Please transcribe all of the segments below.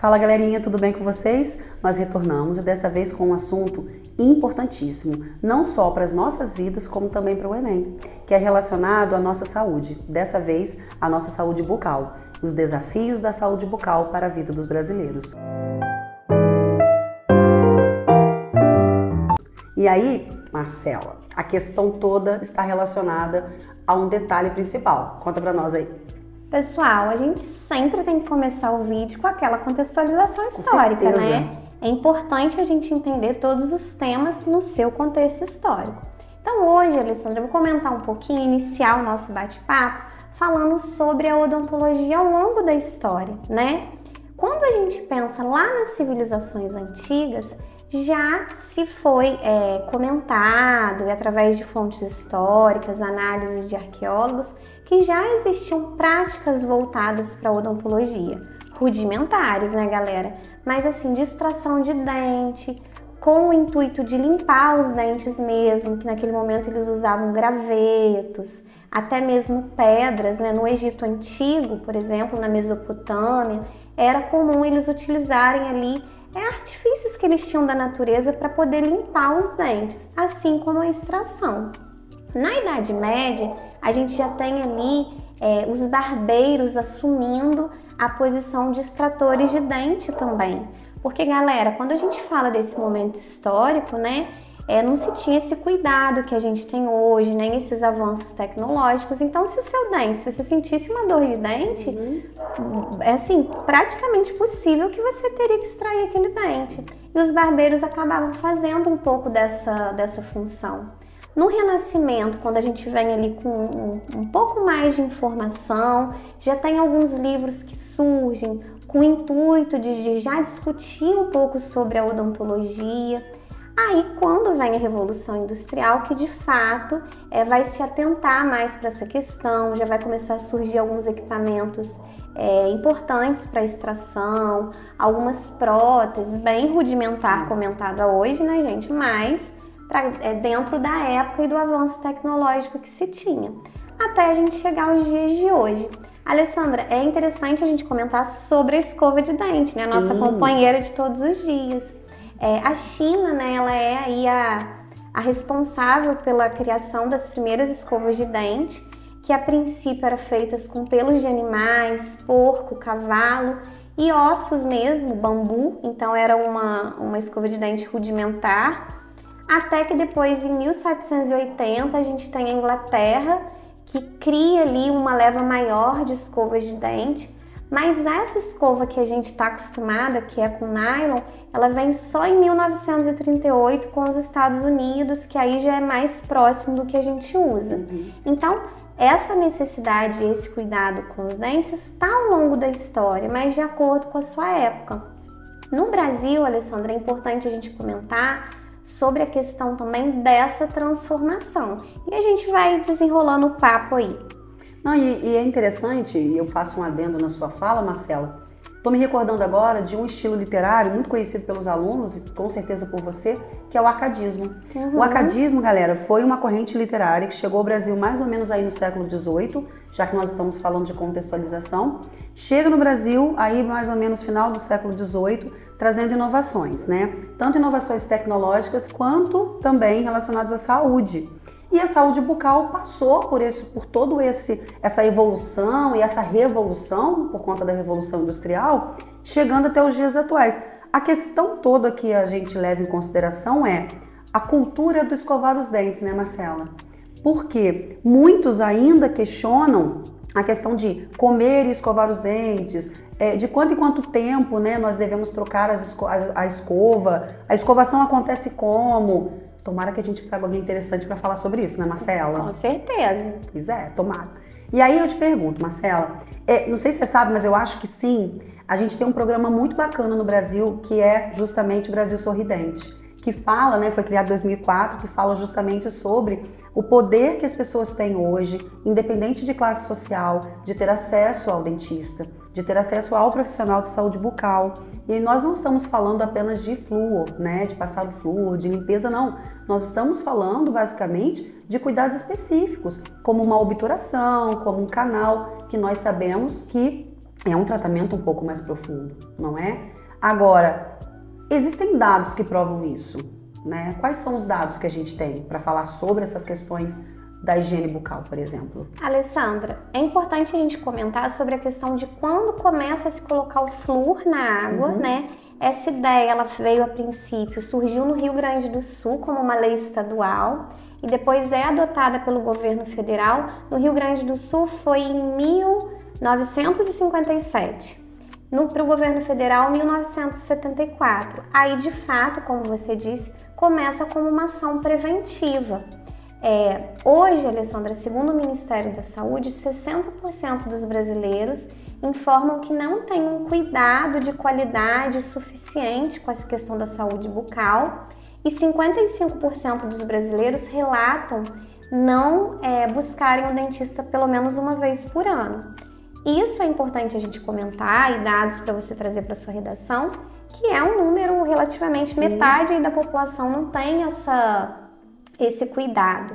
Fala galerinha, tudo bem com vocês? Nós retornamos e dessa vez com um assunto importantíssimo, não só para as nossas vidas, como também para o Enem, que é relacionado à nossa saúde, dessa vez a nossa saúde bucal, os desafios da saúde bucal para a vida dos brasileiros. E aí, Marcela, a questão toda está relacionada a um detalhe principal. Conta para nós aí. Pessoal, a gente sempre tem que começar o vídeo com aquela contextualização histórica, né? É importante a gente entender todos os temas no seu contexto histórico. Então hoje, Alessandra, eu vou comentar um pouquinho, iniciar o nosso bate-papo, falando sobre a odontologia ao longo da história, né? Quando a gente pensa lá nas civilizações antigas, já se foi comentado, e através de fontes históricas, análises de arqueólogos, que já existiam práticas voltadas para a odontologia, rudimentares, né, galera? Mas assim, de extração de dente, com o intuito de limpar os dentes mesmo, que naquele momento eles usavam gravetos, até mesmo pedras, né? No Egito Antigo, por exemplo, na Mesopotâmia, era comum eles utilizarem ali artifícios que eles tinham da natureza para poder limpar os dentes, assim como a extração. Na Idade Média, a gente já tem ali os barbeiros assumindo a posição de extratores de dente também. Porque, galera, quando a gente fala desse momento histórico, né, não se tinha esse cuidado que a gente tem hoje, nem esses avanços tecnológicos. Então, se o seu dente, se você sentisse uma dor de dente, é assim, praticamente possível que você teria que extrair aquele dente. E os barbeiros acabavam fazendo um pouco dessa função. No Renascimento, quando a gente vem ali com um pouco mais de informação, já tem alguns livros que surgem com o intuito de já discutir um pouco sobre a odontologia. Aí, quando vem a Revolução Industrial, que de fato vai se atentar mais para essa questão, já vai começar a surgir alguns equipamentos importantes para extração, algumas próteses, bem rudimentar comentada hoje, né, gente? Mas dentro da época e do avanço tecnológico que se tinha, até a gente chegar aos dias de hoje. Alessandra, é interessante a gente comentar sobre a escova de dente, né? A nossa companheira de todos os dias. A China, né, ela é aí a responsável pela criação das primeiras escovas de dente, que a princípio eram feitas com pelos de animais, porco, cavalo e ossos mesmo, bambu. Então era uma escova de dente rudimentar. Até que depois, em 1780, a gente tem a Inglaterra, que cria ali uma leva maior de escovas de dente, mas essa escova que a gente está acostumada, que é com nylon, ela vem só em 1938 com os Estados Unidos, que aí já é mais próximo do que a gente usa. Então, essa necessidade e esse cuidado com os dentes está ao longo da história, mas de acordo com a sua época. No Brasil, Alessandra, é importante a gente comentar sobre a questão também dessa transformação. E a gente vai desenrolando o papo aí. Não, e é interessante, e eu faço um adendo na sua fala, Marcela. Estou me recordando agora de um estilo literário muito conhecido pelos alunos e com certeza por você, que é o arcadismo. O arcadismo, galera, foi uma corrente literária que chegou ao Brasil mais ou menos aí no século XVIII, já que nós estamos falando de contextualização. Chega no Brasil aí mais ou menos final do século XVIII, trazendo inovações, né? Tanto inovações tecnológicas quanto também relacionadas à saúde. E a saúde bucal passou por toda essa evolução e essa revolução, por conta da Revolução Industrial, chegando até os dias atuais. A questão toda que a gente leva em consideração é a cultura do escovar os dentes, né, Marcela? Porque muitos ainda questionam a questão de comer e escovar os dentes, de quanto em quanto tempo, né, nós devemos trocar a escova, a escovação acontece como? Tomara que a gente traga alguém interessante para falar sobre isso, né, Marcela? Com certeza. Pois é, tomara. E aí eu te pergunto, Marcela, não sei se você sabe, mas eu acho que sim, a gente tem um programa muito bacana no Brasil, que é justamente o Brasil Sorridente, que fala, né, foi criado em 2004, que fala justamente sobre o poder que as pessoas têm hoje, independente de classe social, de ter acesso ao dentista, de ter acesso ao profissional de saúde bucal. E nós não estamos falando apenas de flúor, né, de passar o flúor, de limpeza, não. Nós estamos falando basicamente de cuidados específicos, como uma obturação, como um canal, que nós sabemos que é um tratamento um pouco mais profundo, não é? Agora, existem dados que provam isso, né? Quais são os dados que a gente tem para falar sobre essas questões da higiene bucal, por exemplo? Alessandra, é importante a gente comentar sobre a questão de quando começa a se colocar o flúor na água, né? Essa ideia, ela veio a princípio, surgiu no Rio Grande do Sul como uma lei estadual e depois é adotada pelo governo federal. No Rio Grande do Sul foi em 1957. Para o governo federal, 1974. Aí, de fato, como você disse, começa como uma ação preventiva. Hoje, Alessandra, segundo o Ministério da Saúde, 60% dos brasileiros informam que não têm um cuidado de qualidade suficiente com essa questão da saúde bucal e 55% dos brasileiros relatam não buscarem um dentista pelo menos uma vez por ano. Isso é importante a gente comentar e dados para você trazer para sua redação, que é um número relativamente, metade da população não tem esse cuidado.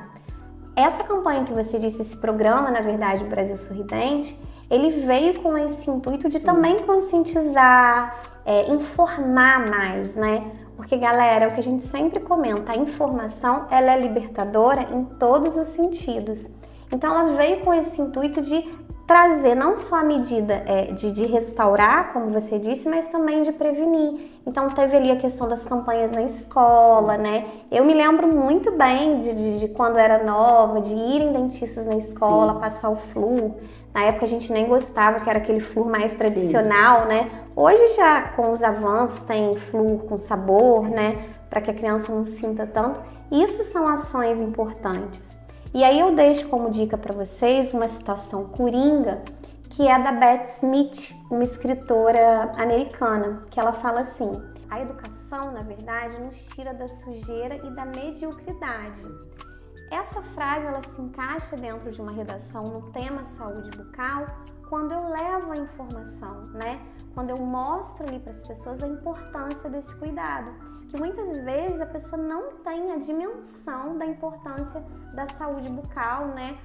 Essa campanha que você disse, esse programa, na verdade, o Brasil Sorridente, ele veio com esse intuito de também conscientizar, informar mais, né? Porque, galera, é o que a gente sempre comenta, a informação, ela é libertadora em todos os sentidos. Então, ela veio com esse intuito de trazer não só a medida de restaurar, como você disse, mas também de prevenir. Então, teve ali a questão das campanhas na escola, né? Eu me lembro muito bem de quando era nova, de ir em dentistas na escola, passar o flúor. Na época a gente nem gostava, que era aquele flúor mais tradicional, né? Hoje já com os avanços tem flúor com sabor, né? Para que a criança não sinta tanto. Isso são ações importantes. E aí eu deixo como dica para vocês uma citação coringa, que é da Beth Smith, uma escritora americana, que ela fala assim: a educação, na verdade, nos tira da sujeira e da mediocridade. Essa frase, ela se encaixa dentro de uma redação no tema saúde bucal, quando eu levo a informação, né? Quando eu mostro ali para as pessoas a importância desse cuidado, que muitas vezes a pessoa não tem a dimensão da importância da saúde bucal, né,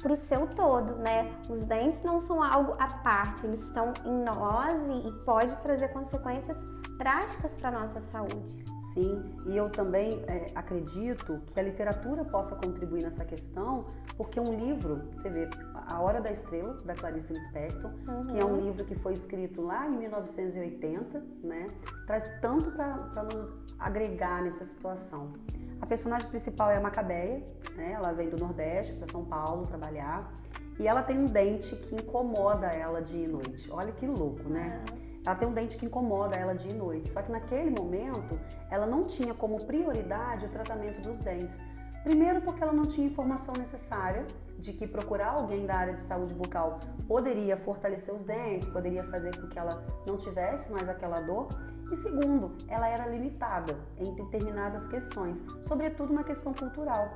para o seu todo, né? Os dentes não são algo à parte, eles estão em nós e pode trazer consequências práticas para a nossa saúde. Sim, e eu também acredito que a literatura possa contribuir nessa questão, porque um livro, você vê, A Hora da Estrela, da Clarice Lispector, que é um livro que foi escrito lá em 1980, né, traz tanto para nos agregar nessa situação. A personagem principal é a Macabeia, né, ela vem do Nordeste para São Paulo trabalhar, e ela tem um dente que incomoda ela dia e noite. Olha que louco, né? Ela tem um dente que incomoda ela dia e noite, só que naquele momento ela não tinha como prioridade o tratamento dos dentes. Primeiro porque ela não tinha informação necessária de que procurar alguém da área de saúde bucal poderia fortalecer os dentes, poderia fazer com que ela não tivesse mais aquela dor. E segundo, ela era limitada em determinadas questões, sobretudo na questão cultural.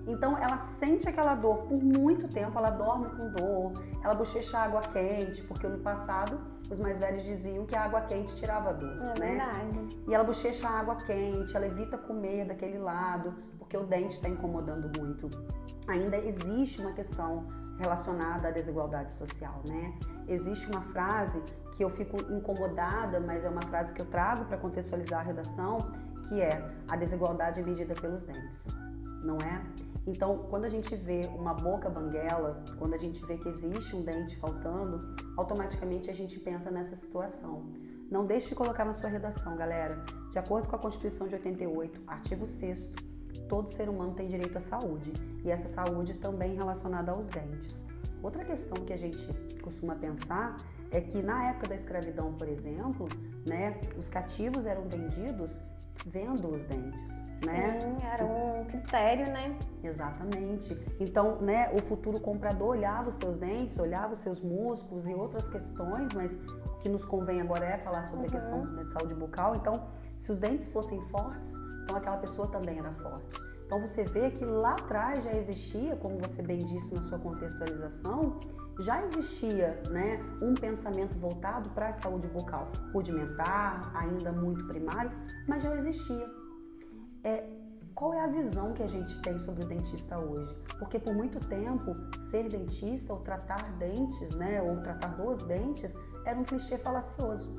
Então ela sente aquela dor por muito tempo, ela dorme com dor, ela bochecha água quente, porque no passado os mais velhos diziam que a água quente tirava a dor, né? Verdade. E ela bochecha água quente, ela evita comer daquele lado, porque o dente está incomodando muito. Ainda existe uma questão relacionada à desigualdade social, né? Existe uma frase que eu fico incomodada, mas é uma frase que eu trago para contextualizar a redação, que é: a desigualdade é medida pelos dentes, não é? Então, quando a gente vê uma boca banguela, quando a gente vê que existe um dente faltando, automaticamente a gente pensa nessa situação. Não deixe de colocar na sua redação, galera. De acordo com a Constituição de 88, artigo 6º, todo ser humano tem direito à saúde, e essa saúde também relacionada aos dentes. Outra questão que a gente costuma pensar é que na época da escravidão, por exemplo, né, os cativos eram vendidos vendo os dentes, né? Sim, era um critério, né? Exatamente. Então, né, o futuro comprador olhava os seus dentes, olhava os seus músculos e outras questões, mas o que nos convém agora é falar sobre a questão da saúde bucal. Então, se os dentes fossem fortes, então aquela pessoa também era forte. Então, você vê que lá atrás já existia, como você bem disse na sua contextualização, já existia, né, um pensamento voltado para a saúde bucal, rudimentar, ainda muito primário, mas já existia. Qual é a visão que a gente tem sobre o dentista hoje? Porque por muito tempo, ser dentista ou tratar dentes, né, ou tratar dos dentes, era um clichê falacioso.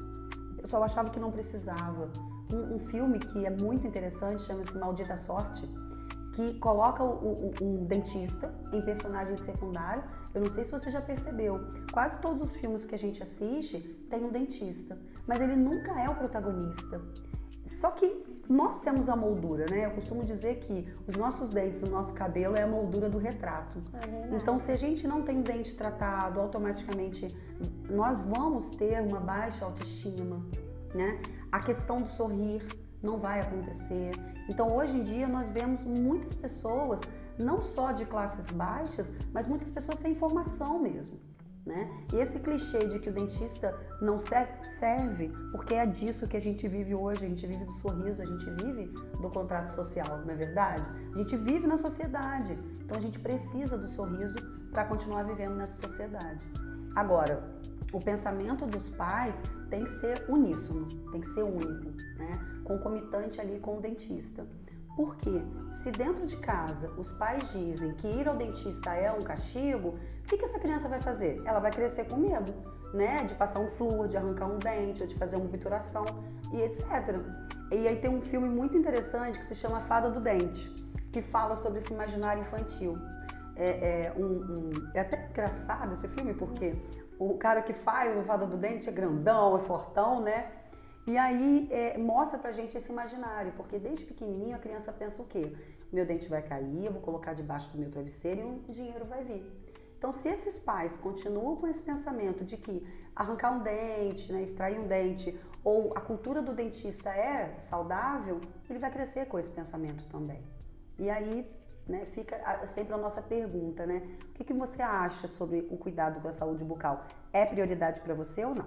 Eu só achava que não precisava. Um filme que é muito interessante, chama-se Maldita Sorte, que coloca um dentista em personagem secundário. Eu não sei se você já percebeu, quase todos os filmes que a gente assiste tem um dentista, mas ele nunca é o protagonista. Só que nós temos a moldura, né? Eu costumo dizer que os nossos dentes, o nosso cabelo é a moldura do retrato. Então, se a gente não tem dente tratado, automaticamente nós vamos ter uma baixa autoestima, né? A questão do sorrir não vai acontecer. Então, hoje em dia, nós vemos muitas pessoas, não só de classes baixas, mas muitas pessoas sem formação mesmo, né? E esse clichê de que o dentista não serve porque é disso que a gente vive hoje, a gente vive do sorriso, a gente vive do contrato social, não é verdade? A gente vive na sociedade, então a gente precisa do sorriso para continuar vivendo nessa sociedade. Agora, o pensamento dos pais tem que ser uníssono, tem que ser único, né? Concomitante ali com o dentista. Porque se dentro de casa os pais dizem que ir ao dentista é um castigo, o que essa criança vai fazer? Ela vai crescer com medo, né? De passar um flúor, de arrancar um dente, ou de fazer uma obturação e etc. E aí tem um filme muito interessante que se chama Fada do Dente, que fala sobre esse imaginário infantil. É até engraçado esse filme, porque o cara que faz o Fada do Dente é grandão, é fortão, né? E aí mostra pra gente esse imaginário, porque desde pequenininho a criança pensa o quê? Meu dente vai cair, eu vou colocar debaixo do meu travesseiro e um dinheiro vai vir. Então, se esses pais continuam com esse pensamento de que arrancar um dente, né, extrair um dente, ou a cultura do dentista é saudável, ele vai crescer com esse pensamento também. E aí, né, fica sempre a nossa pergunta, né? O que você acha sobre o cuidado com a saúde bucal? É prioridade para você ou não?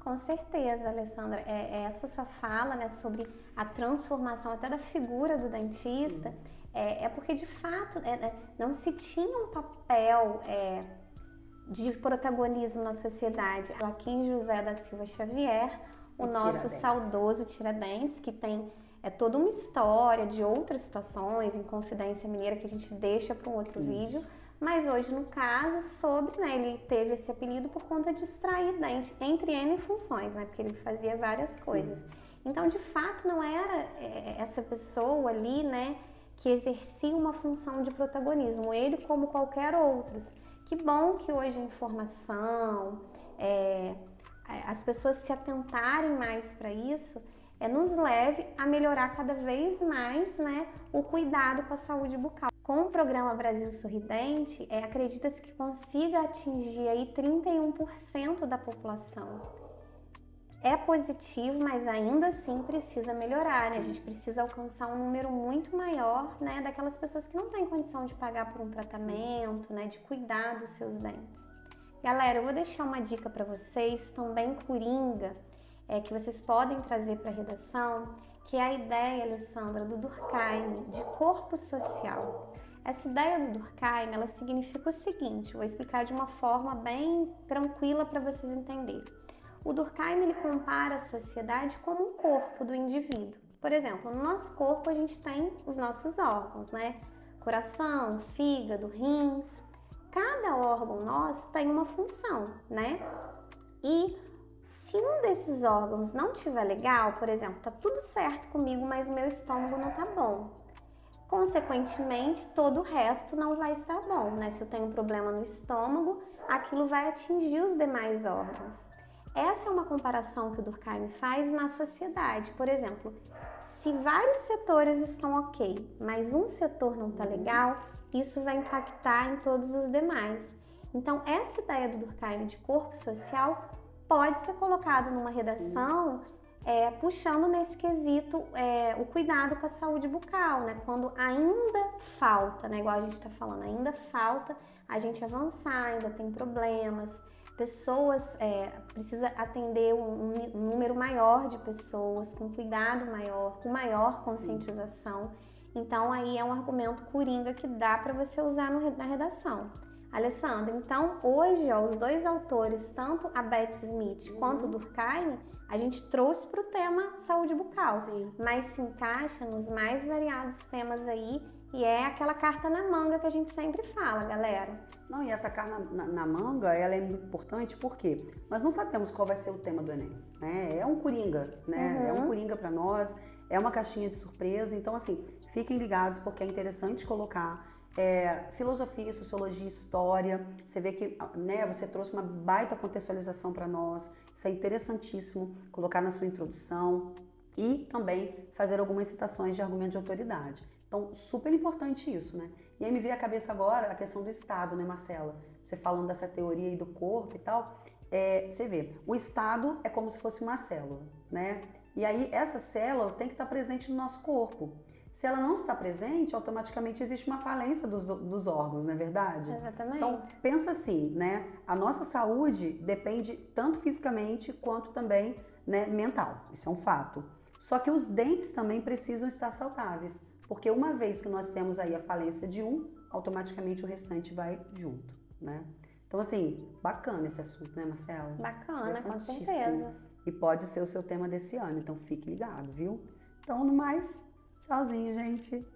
Com certeza, Alessandra. Essa sua fala, né, sobre a transformação até da figura do dentista, porque de fato não se tinha um papel de protagonismo na sociedade. Joaquim José da Silva Xavier, o nosso saudoso Tiradentes, que tem toda uma história de outras situações em Confidência Mineira que a gente deixa para um outro vídeo. Mas hoje, no caso, ele teve esse apelido por conta de extrair dente, entre N funções, né? Porque ele fazia várias coisas. Então, de fato, não era essa pessoa ali, né, que exercia uma função de protagonismo, ele como qualquer outros. Que bom que hoje a informação, as pessoas se atentarem mais para isso, nos leve a melhorar cada vez mais, né, o cuidado com a saúde bucal. Com o programa Brasil Sorridente, acredita-se que consiga atingir aí 31% da população. É positivo, mas ainda assim precisa melhorar, né? A gente precisa alcançar um número muito maior, né, daquelas pessoas que não têm condição de pagar por um tratamento, né, de cuidar dos seus dentes. Galera, eu vou deixar uma dica para vocês, também coringa, que vocês podem trazer para a redação, que é a ideia, Alessandra, do Durkheim, de corpo social. Essa ideia do Durkheim, ela significa o seguinte, vou explicar de uma forma bem tranquila para vocês entenderem. O Durkheim, ele compara a sociedade como um corpo do indivíduo. Por exemplo, no nosso corpo a gente tem os nossos órgãos, né? Coração, fígado, rins. Cada órgão nosso tem uma função, né? E se um desses órgãos não estiver legal, por exemplo, tá tudo certo comigo, mas o meu estômago não tá bom. Consequentemente, todo o resto não vai estar bom, né? Se eu tenho um problema no estômago, aquilo vai atingir os demais órgãos. Essa é uma comparação que o Durkheim faz na sociedade. Por exemplo, se vários setores estão ok, mas um setor não tá legal, isso vai impactar em todos os demais. Então, essa ideia do Durkheim de corpo social pode ser colocado numa redação puxando nesse quesito o cuidado com a saúde bucal, né? Quando ainda falta, né? Igual a gente está falando, ainda falta a gente avançar, ainda tem problemas, pessoas, precisa atender um número maior de pessoas, com cuidado maior, com maior conscientização. Então aí é um argumento coringa que dá para você usar na redação. Alessandra, então hoje os dois autores, tanto a Beth Smith quanto o Durkheim, a gente trouxe para o tema saúde bucal, mas se encaixa nos mais variados temas aí E é aquela carta na manga que a gente sempre fala, galera. Não, e essa carta na manga, ela é muito importante, por quê? Nós não sabemos qual vai ser o tema do Enem, né? É um coringa, né? É um coringa para nós, é uma caixinha de surpresa. Então, assim, fiquem ligados porque é interessante colocar filosofia, sociologia, história. Você vê que, né, você trouxe uma baita contextualização para nós. Isso é interessantíssimo colocar na sua introdução. E também fazer algumas citações de argumento de autoridade. Então, super importante isso, né? E aí me veio à cabeça agora a questão do Estado, né, Marcela? Você falando dessa teoria aí do corpo e tal, você vê, o Estado é como se fosse uma célula, né? E aí essa célula tem que estar presente no nosso corpo. Se ela não está presente, automaticamente existe uma falência dos órgãos, não é verdade? Exatamente. Então, pensa assim, né? A nossa saúde depende tanto fisicamente quanto também, né, mental. Isso é um fato. Só que os dentes também precisam estar saudáveis, porque uma vez que nós temos aí a falência de um, automaticamente o restante vai junto, né? Então, assim, bacana esse assunto, né, Marcela? Bacana, com certeza. E pode ser o seu tema desse ano, então fique ligado, viu? Então, no mais, tchauzinho, gente!